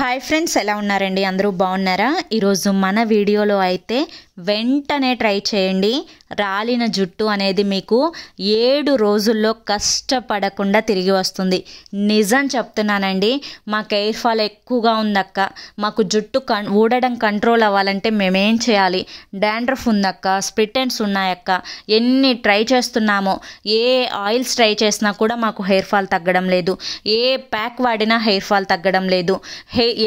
Hi friends, ఎలా ఉన్నారండి? అందరూ బాగున్నారా? ఈరోజు మన వీడియోలో అయితే వెంటనే ట్రై చేయండి. రాలిన జుట్టు అనేది మీకు 7 రోజుల్లో కష్టపడకుండా తిరిగి వస్తుంది. నిజం చెప్తున్నానండి. మాకు ఎయిర్ ఫాల్ ఎక్కువగా ఉందక్క, మాకు జుట్టు ఊడడం కంట్రోల్ అవ్వాలంటే మేమేం చేయాలి? డాండ్రఫ్ ఉందక్క, స్ప్లిట్ ఎండ్స్ ఉన్నాయక్క, ఎన్ని ట్రై చేస్తున్నామో, ఏ ఆయిల్స్ ట్రై చేసినా కూడా మాకు హెయిర్ ఫాల్ తగ్గడం లేదు, ఏ ప్యాక్ వాడినా హెయిర్ ఫాల్ తగ్గడం లేదు,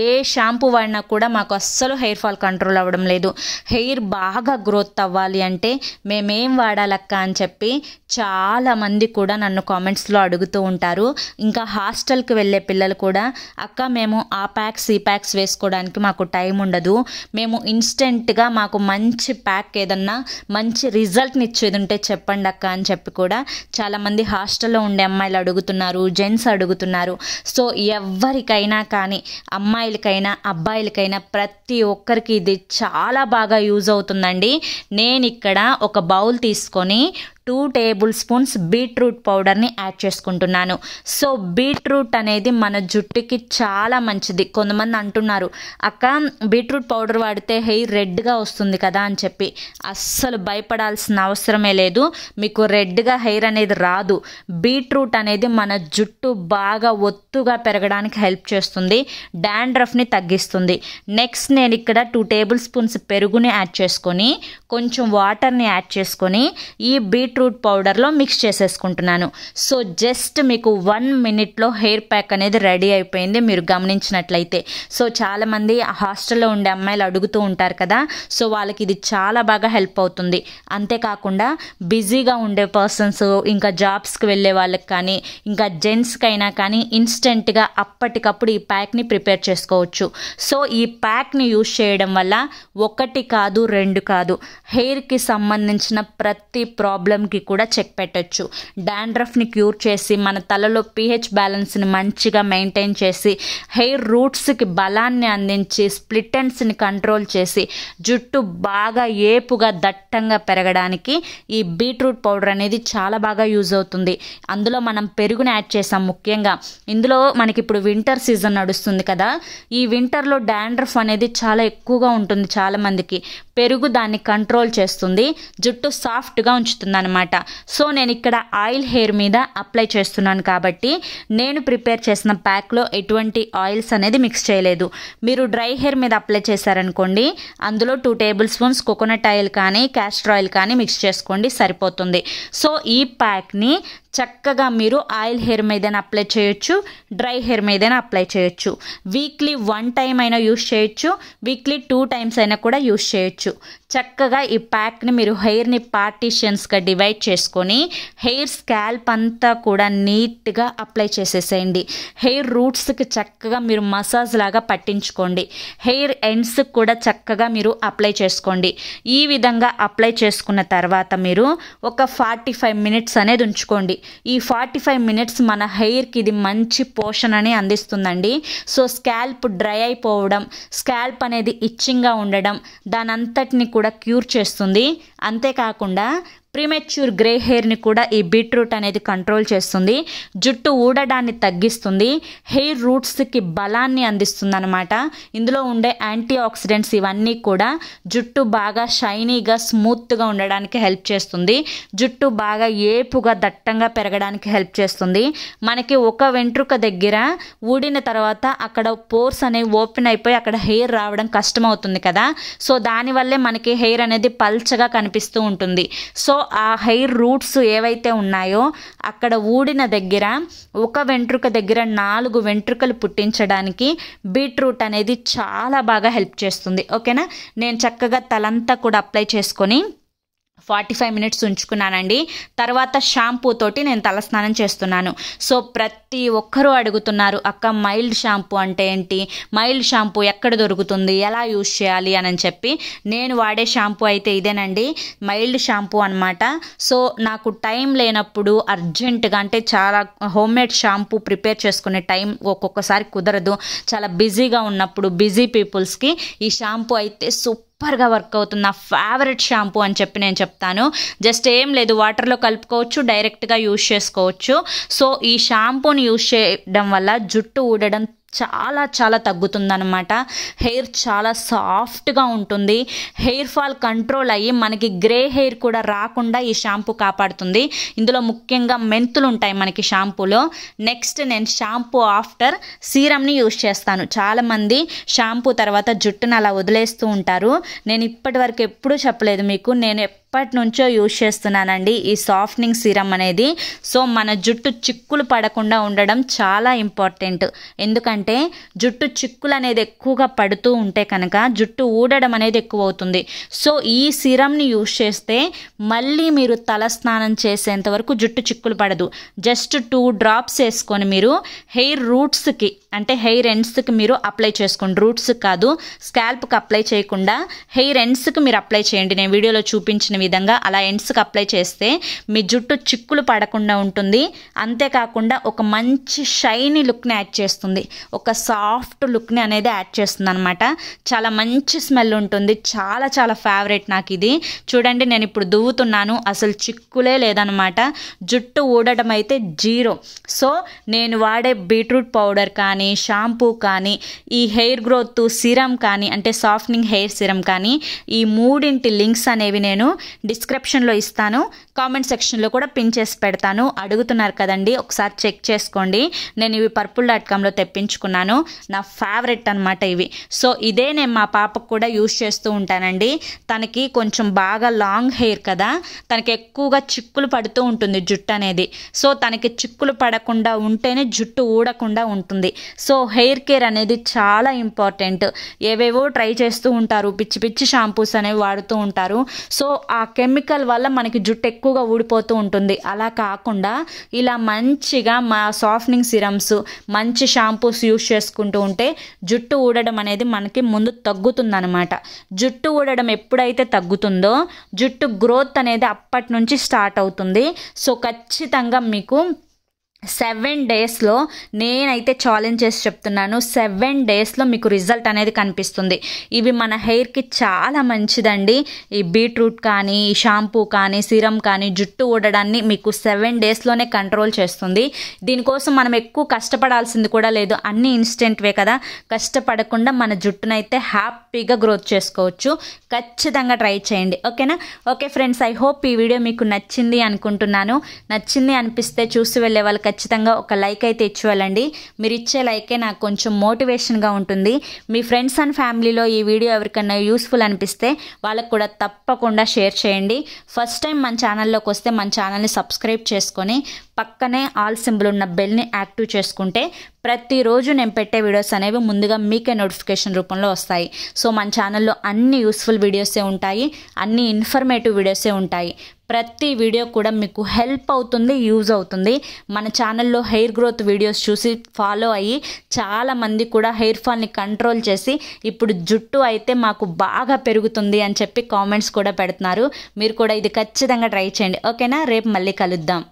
ఏ షాంపూ వాడినా కూడా మాకు అస్సలు హెయిర్ ఫాల్ కంట్రోల్ అవ్వడం లేదు. హెయిర్ బాగా గ్రోత్ అవ్వాలి అంటే మేమేం వాడాలక్క అని చెప్పి చాలామంది కూడా నన్ను కామెంట్స్లో అడుగుతూ ఉంటారు. ఇంకా హాస్టల్కి వెళ్ళే పిల్లలు కూడా, అక్క మేము ఆ ప్యాక్స్ ఈ ప్యాక్స్ వేసుకోవడానికి మాకు టైం ఉండదు, మేము ఇన్స్టెంట్గా మాకు మంచి ప్యాక్ ఏదన్నా మంచి రిజల్ట్ని ఇచ్చేది ఉంటే చెప్పండి అక్క అని చెప్పి కూడా చాలామంది హాస్టల్లో ఉండే అమ్మాయిలు అడుగుతున్నారు, జెంట్స్ అడుగుతున్నారు. సో ఎవరికైనా కానీ, అమ్మాయిలకైనా అబ్బాయిలకైనా ప్రతి ఒక్కరికి ఇది చాలా బాగా యూజ్ అవుతుందండి. నేను ఇక్కడ ఒక బౌల్ తీసుకొని 2 టేబుల్ స్పూన్స్ బీట్రూట్ పౌడర్ని యాడ్ చేసుకుంటున్నాను. సో బీట్రూట్ అనేది మన జుట్టుకి చాలా మంచిది. కొంతమంది అంటున్నారు, అక్క బీట్రూట్ పౌడర్ వాడితే హెయిర్ రెడ్గా వస్తుంది కదా అని చెప్పి. అస్సలు భయపడాల్సిన అవసరమే లేదు. మీకు రెడ్గా హెయిర్ అనేది రాదు. బీట్రూట్ అనేది మన జుట్టు బాగా ఒత్తుగా పెరగడానికి హెల్ప్ చేస్తుంది, డాండ్రఫ్ని తగ్గిస్తుంది. నెక్స్ట్ నేను ఇక్కడ 2 టేబుల్ స్పూన్స్ పెరుగుని యాడ్ చేసుకొని, కొంచెం వాటర్ని యాడ్ చేసుకొని ఈ బీట్రూట్ పౌడర్లో మిక్స్ చేసేసుకుంటున్నాను. సో జస్ట్ మీకు 1 మినిట్లో హెయిర్ ప్యాక్ అనేది రెడీ అయిపోయింది, మీరు గమనించినట్లయితే. సో చాలామంది హాస్టల్లో ఉండే అమ్మాయిలు అడుగుతూ ఉంటారు కదా, సో వాళ్ళకి ఇది చాలా బాగా హెల్ప్ అవుతుంది. అంతేకాకుండా బిజీగా ఉండే పర్సన్స్, ఇంకా జాబ్స్కి వెళ్ళే వాళ్ళకి కానీ, ఇంకా జెంట్స్కి అయినా కానీ ఇన్స్టెంట్గా అప్పటికప్పుడు ఈ ప్యాక్ని ప్రిపేర్ చేసుకోవచ్చు. సో ఈ ప్యాక్ని యూజ్ చేయడం వల్ల 1 కాదు 2 కాదు, హెయిర్కి సంబంధించిన ప్రతి ప్రాబ్లంకి కూడా చెక్ పెట్టచ్చు. డాండ్రఫ్ని క్యూర్ చేసి, మన తలలో pH బ్యాలెన్స్ని మంచిగా మెయింటైన్ చేసి, హెయిర్ రూట్స్కి బలాన్ని అందించి, స్ప్లిట్ ఎండ్స్ని కంట్రోల్ చేసి, జుట్టు బాగా ఏపుగా దట్టంగా పెరగడానికి ఈ బీట్రూట్ పౌడర్ అనేది చాలా బాగా యూజ్ అవుతుంది. అందులో మనం పెరుగుని యాడ్ చేసాం. ముఖ్యంగా ఇందులో మనకి ఇప్పుడు వింటర్ సీజన్ నడుస్తుంది కదా, ఈ వింటర్లో డాండ్రఫ్ అనేది చాలా ఎక్కువగా ఉంటుంది చాలా మందికి. పెరుగు దాన్ని కంట్రోల్ చేస్తుంది, జుట్టు సాఫ్ట్గా ఉంచుతుంది అనమాట. సో నేను ఇక్కడ ఆయిల్ హెయిర్ మీద అప్లై చేస్తున్నాను కాబట్టి నేను ప్రిపేర్ చేసిన ప్యాక్లో ఎటువంటి ఆయిల్స్ అనేది మిక్స్ చేయలేదు. మీరు డ్రై హెయిర్ మీద అప్లై చేశారనుకోండి, అందులో 2 టేబుల్ స్పూన్స్ కోకోనట్ ఆయిల్ కానీ క్యాస్టర్ ఆయిల్ కానీ మిక్స్ చేసుకోండి, సరిపోతుంది. సో ఈ ప్యాక్ని చక్కగా మీరు ఆయిల్ హెయిర్ మీదైనా అప్లై చేయొచ్చు, డ్రై హెయిర్ మీదైనా అప్లై చేయొచ్చు. వీక్లీ 1 టైం అయినా యూస్ చేయొచ్చు, వీక్లీ 2 టైమ్స్ అయినా కూడా యూస్ చేయొచ్చు. చక్కగా ఈ ప్యాక్ని మీరు హెయిర్ని పార్టీషన్స్గా డివైడ్ చేసుకొని హెయిర్ స్కాల్ప్ అంతా కూడా నీట్గా అప్లై చేసేసేయండి. హెయిర్ రూట్స్కి చక్కగా మీరు మసాజ్ లాగా పట్టించుకోండి. హెయిర్ ఎండ్స్కి కూడా చక్కగా మీరు అప్లై చేసుకోండి. ఈ విధంగా అప్లై చేసుకున్న తర్వాత మీరు ఒక 45 మినిట్స్ అనేది ఉంచుకోండి. ఈ 45 మినిట్స్ మన హెయిర్కి ఇది మంచి పోషణని అందిస్తుందండి. సో స్కాల్ప్ డ్రై అయిపోవడం, స్కాల్ప్ అనేది ఇచ్చింగ్గా ఉండడం, దాని అంతటిని కూడా క్యూర్ చేస్తుంది. అంతేకాకుండా ప్రీమెచ్యూర్ గ్రే హెయిర్ని కూడా ఈ బీట్రూట్ అనేది కంట్రోల్ చేస్తుంది, జుట్టు ఊడడాన్ని తగ్గిస్తుంది, హెయిర్ రూట్స్కి బలాన్ని అందిస్తుంది అనమాట. ఇందులో ఉండే యాంటీ ఆక్సిడెంట్స్ ఇవన్నీ కూడా జుట్టు బాగా షైనీగా స్మూత్గా ఉండడానికి హెల్ప్ చేస్తుంది, జుట్టు బాగా ఏపుగా దట్టంగా పెరగడానికి హెల్ప్ చేస్తుంది. మనకి ఒక వెంట్రుక దగ్గర ఊడిన తర్వాత అక్కడ పోర్స్ అనేవి ఓపెన్ అయిపోయి అక్కడ హెయిర్ రావడం కష్టమవుతుంది కదా, సో దానివల్లే మనకి హెయిర్ అనేది పల్చగా కనిపిస్తూ ఉంటుంది. సో ఆ హెయిర్ రూట్స్ ఏవైతే ఉన్నాయో అక్కడ ఊడిన దగ్గర, ఒక వెంట్రుక దగ్గర 4 వెంట్రుకలు పుట్టించడానికి బీట్రూట్ అనేది చాలా బాగా హెల్ప్ చేస్తుంది. ఓకేనా? నేను చక్కగా తలంతా కూడా అప్లై చేసుకొని 45 మినిట్స్ ఉంచుకున్నానండి. తర్వాత షాంపూ తోటి నేను తలస్నానం చేస్తున్నాను. సో ప్రతి ఒక్కరూ అడుగుతున్నారు, అక్క మైల్డ్ షాంపూ అంటే ఏంటి, మైల్డ్ షాంపూ ఎక్కడ దొరుకుతుంది, ఎలా యూజ్ చేయాలి అని చెప్పి. నేను వాడే షాంపూ అయితే ఇదేనండి, మైల్డ్ షాంపూ అనమాట. సో నాకు టైం లేనప్పుడు అర్జెంటుగా, అంటే చాలా హోమ్మేడ్ షాంపూ ప్రిపేర్ చేసుకునే టైం ఒక్కొక్కసారి కుదరదు, చాలా బిజీగా ఉన్నప్పుడు బిజీ పీపుల్స్కి ఈ షాంపూ అయితే సూపర్గా వర్క్ అవుతుంది. నా ఫేవరెట్ షాంపూ అని చెప్పి నేను చెప్తాను. జస్ట్ ఏం లేదు, వాటర్లో కలుపుకోవచ్చు, డైరెక్ట్గా యూజ్ చేసుకోవచ్చు. సో ఈ షాంపూని యూజ్ చేయడం వల్ల జుట్టు ఊడడం చాలా చాలా తగ్గుతుందన్నమాట. హెయిర్ చాలా సాఫ్ట్గా ఉంటుంది. హెయిర్ ఫాల్ కంట్రోల్ అయ్యి మనకి గ్రే హెయిర్ కూడా రాకుండా ఈ షాంపూ కాపాడుతుంది. ఇందులో ముఖ్యంగా మెంతులు ఉంటాయి మనకి షాంపూలో. నెక్స్ట్ నేను షాంపూ ఆఫ్టర్ సీరమ్ని యూజ్ చేస్తాను. చాలామంది షాంపూ తర్వాత జుట్టును అలా వదిలేస్తూ ఉంటారు. నేను ఇప్పటి వరకు ఎప్పుడూ చెప్పలేదు మీకు, నేను ఎప్పటి నుంచో యూజ్ చేస్తున్నానండి ఈ సాఫ్ట్నింగ్ సీరం అనేది. సో మన జుట్టు చిక్కులు పడకుండా ఉండడం చాలా ఇంపార్టెంట్. ఎందుకంటే జుట్టు చిక్కులు అనేది ఎక్కువగా పడుతూ ఉంటే కనుక జుట్టు ఊడడం అనేది ఎక్కువ అవుతుంది. సో ఈ సీరంని యూజ్ చేస్తే మళ్ళీ మీరు తల స్నానం చేసేంత వరకు జుట్టు చిక్కులు పడదు. జస్ట్ 2 డ్రాప్స్ వేసుకొని మీరు హెయిర్ రూట్స్కి అంటే హెయిర్ ఎండ్స్కి మీరు అప్లై చేసుకోండి. రూట్స్కి కాదు, స్కాల్ప్కి అప్లై చేయకుండా హెయిర్ ఎండ్స్కి మీరు అప్లై చేయండి. నేను వీడియోలో చూపించిన విధంగా అలా ఎండ్స్కి అప్లై చేస్తే మీ జుట్టు చిక్కులు పడకుండా ఉంటుంది. అంతేకాకుండా ఒక మంచి షైనీ లుక్ని యాడ్ చేస్తుంది, ఒక సాఫ్ట్ లుక్ని అనేది యాడ్ చేస్తుంది అనమాట. చాలా మంచి స్మెల్ ఉంటుంది. చాలా చాలా ఫేవరెట్ నాకు ఇది. చూడండి నేను ఇప్పుడు దువ్వుతున్నాను, అసలు చిక్కులే లేదనమాట. జుట్టు ఊడడం అయితే 0. సో నేను వాడే బీట్రూట్ పౌడర్ కానీ షాంపూ కానీ ఈ హెయిర్ గ్రోత్ సిరం కానీ అంటే సాఫ్ట్నింగ్ హెయిర్ సిరం కానీ ఈ మూడింటి లింక్స్ అనేవి నేను డిస్క్రిప్షన్లో ఇస్తాను, కామెంట్ సెక్షన్లో కూడా పిన్ చేసి పెడతాను. అడుగుతున్నారు కదండి, ఒకసారి చెక్ చేసుకోండి. నేను ఇవి purple.comలో తెప్పించుకున్నాను. నా ఫేవరెట్ అనమాట ఇవి. సో ఇదే నేను మా పాపకు కూడా యూజ్ చేస్తూ ఉంటానండి. తనకి కొంచెం బాగా లాంగ్ హెయిర్ కదా, తనకి ఎక్కువగా చిక్కులు పడుతూ ఉంటుంది జుట్టు అనేది. సో తనకి చిక్కులు పడకుండా ఉంటేనే జుట్టు ఊడకుండా ఉంటుంది. సో హెయిర్ కేర్ అనేది చాలా ఇంపార్టెంట్. ఏవేవో ట్రై చేస్తూ ఉంటారు, పిచ్చి పిచ్చి షాంపూస్ అనేవి వాడుతూ ఉంటారు. సో ఆ కెమికల్ వల్ల మనకి జుట్టు ఎక్కువగా ఊడిపోతూ ఉంటుంది. అలా కాకుండా ఇలా మంచిగా మా సాఫ్ట్నింగ్ సిరమ్స్ మంచి షాంపూస్ యూజ్ చేసుకుంటూ ఉంటే జుట్టు ఊడడం అనేది మనకి ముందు తగ్గుతుందన్నమాట. జుట్టు ఊడడం ఎప్పుడైతే తగ్గుతుందో జుట్టు గ్రోత్ అనేది అప్పటి నుంచి స్టార్ట్ అవుతుంది. సో ఖచ్చితంగా మీకు 7 డేస్లో నేనైతే ఛాలెంజ్ చేసి చెప్తున్నాను, 7 డేస్లో మీకు రిజల్ట్ అనేది కనిపిస్తుంది. ఇవి మన హెయిర్కి చాలా మంచిదండి. ఈ బీట్రూట్ కానీ ఈ షాంపూ కానీ సిరం కానీ జుట్టు ఊడడాన్ని మీకు 7 డేస్లోనే కంట్రోల్ చేస్తుంది. దీనికోసం మనం ఎక్కువ కష్టపడాల్సింది కూడా లేదు, అన్నీ ఇన్స్టెంట్వే కదా. కష్టపడకుండా మన జుట్టునైతే హ్యాపీగా గ్రోత్ చేసుకోవచ్చు. ఖచ్చితంగా ట్రై చేయండి, ఓకేనా? ఓకే ఫ్రెండ్స్, ఐ హోప్ ఈ వీడియో మీకు నచ్చింది అనుకుంటున్నాను. నచ్చింది అనిపిస్తే చూసి వెళ్ళే వాళ్ళు ఖచ్చితంగా ఒక లైక్ అయితే ఇచ్చి వెళ్ళండి. మీరు ఇచ్చే లైకే నాకు కొంచెం మోటివేషన్గా ఉంటుంది. మీ ఫ్రెండ్స్ అండ్ ఫ్యామిలీలో ఈ వీడియో ఎవరికైనా యూస్ఫుల్ అనిపిస్తే వాళ్ళకు కూడా తప్పకుండా షేర్ చేయండి. ఫస్ట్ టైం మన ఛానల్లోకి వస్తే మన ఛానల్ని సబ్స్క్రైబ్ చేసుకొని పక్కనే ఆల్ సింబల్ ఉన్న బెల్ని యాక్టివ్ చేసుకుంటే ప్రతిరోజు నేను పెట్టే వీడియోస్ అనేవి ముందుగా మీకే నోటిఫికేషన్ రూపంలో వస్తాయి. సో మన ఛానల్లో అన్ని యూస్ఫుల్ వీడియోసే ఉంటాయి, అన్ని ఇన్ఫర్మేటివ్ వీడియోసే ఉంటాయి. ప్రతి వీడియో కూడా మీకు హెల్ప్ అవుతుంది, యూజ్ అవుతుంది. మన ఛానల్లో హెయిర్ గ్రోత్ వీడియోస్ చూసి ఫాలో అయ్యి చాలామంది కూడా హెయిర్ ఫాల్ని కంట్రోల్ చేసి ఇప్పుడు జుట్టు అయితే మాకు బాగా పెరుగుతుంది అని చెప్పి కామెంట్స్ కూడా పెడుతున్నారు. మీరు కూడా ఇది ఖచ్చితంగా ట్రై చేయండి, ఓకేనా? రేపు మళ్ళీ కలుద్దాం.